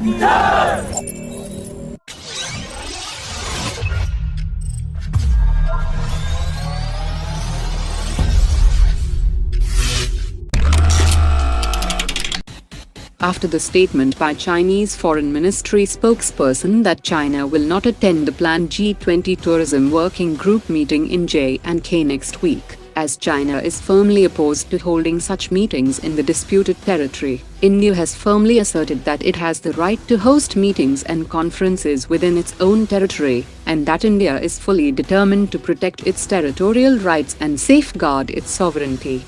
After the statement by Chinese Foreign Ministry spokesperson that China will not attend the planned G20 Tourism Working Group meeting in J&K next week, as China is firmly opposed to holding such meetings in the disputed territory, India has firmly asserted that it has the right to host meetings and conferences within its own territory, and that India is fully determined to protect its territorial rights and safeguard its sovereignty.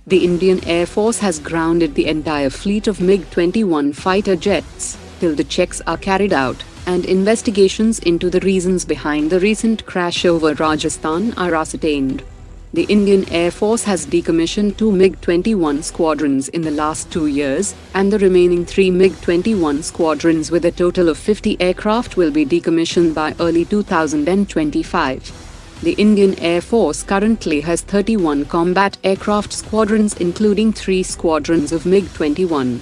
The Indian Air Force has grounded the entire fleet of Mig-21 fighter jets till the checks are carried out, and investigations into the reasons behind the recent crash over Rajasthan are ascertained. The Indian Air Force has decommissioned 2 Mig-21 squadrons in the last 2 years, and the remaining 3 Mig-21 squadrons with a total of 50 aircraft will be decommissioned by early 2025. The Indian Air Force currently has 31 combat aircraft squadrons, including 3 squadrons of Mig-21.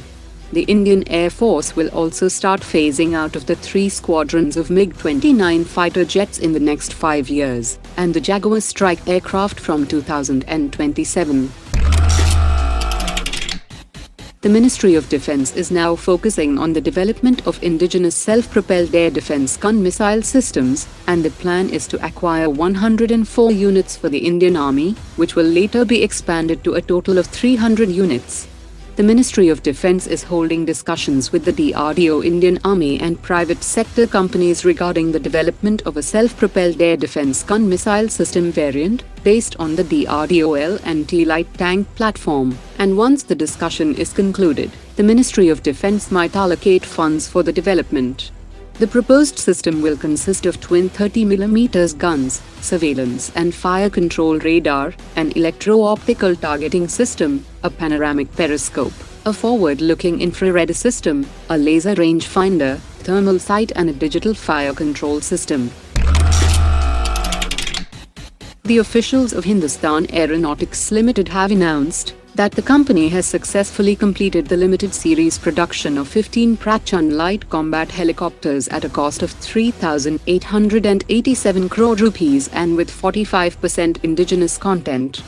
The Indian Air Force will also start phasing out of the 3 squadrons of MiG-29 fighter jets in the next 5 years, and the Jaguar strike aircraft from 2027. The Ministry of Defence is now focusing on the development of indigenous self-propelled air defence gun missile systems, and the plan is to acquire 104 units for the Indian Army, which will later be expanded to a total of 300 units. The Ministry of Defence is holding discussions with the DRDO, Indian Army and private sector companies regarding the development of a self-propelled air defence gun missile system variant based on the DRDO L&T light tank platform, and once the discussion is concluded, the Ministry of Defence might allocate funds for the development. The proposed system will consist of twin 30mm guns, surveillance and fire control radar, an electro-optical targeting system, a panoramic periscope, a forward-looking infrared system, a laser rangefinder, thermal sight and a digital fire control system. The officials of Hindustan Aeronautics Limited have announced that the company has successfully completed the limited series production of 15 Prachand light combat helicopters at a cost of 3,887 crore rupees and with 45% indigenous content.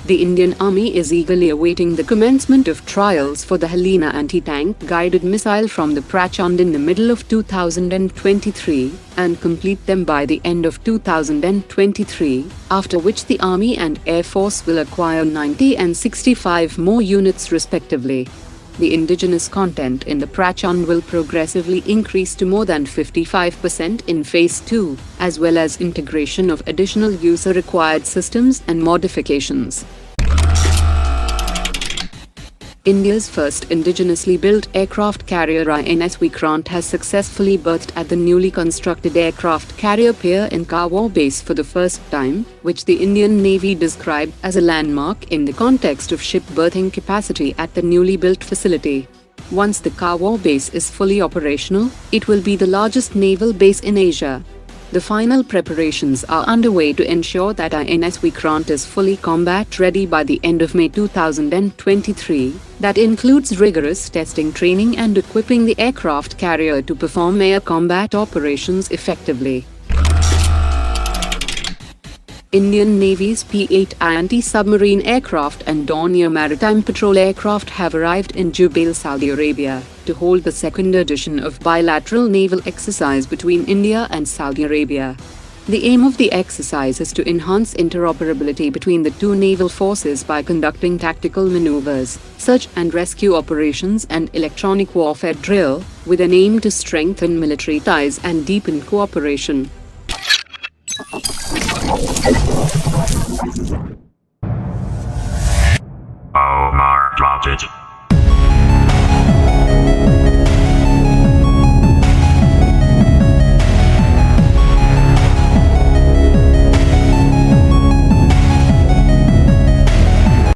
The Indian Army is eagerly awaiting the commencement of trials for the Helina anti-tank guided missile from the Prachand in the middle of 2023 and complete them by the end of 2023, after which the Army and Air Force will acquire 90 and 65 more units respectively. The indigenous content in the Prachand will progressively increase to more than 55% in Phase 2, as well as integration of additional user-required systems and modifications. India's first indigenously built aircraft carrier INS Vikrant has successfully berthed at the newly constructed aircraft carrier pier in Karwar base for the first time, which the Indian Navy described as a landmark in the context of ship berthing capacity at the newly built facility. Once the Karwar base is fully operational, it will be the largest naval base in Asia. The final preparations are underway to ensure that INS Vikrant is fully combat ready by the end of May 2023. That includes rigorous testing, training and equipping the aircraft carrier to perform air combat operations effectively. Indian Navy's P-8 anti-submarine aircraft and Dornier maritime patrol aircraft have arrived in Jubail, Saudi Arabia, to hold the second edition of bilateral naval exercise between India and Saudi Arabia. The aim of the exercise is to enhance interoperability between the two naval forces by conducting tactical maneuvers, search and rescue operations and electronic warfare drill, with an aim to strengthen military ties and deepen cooperation.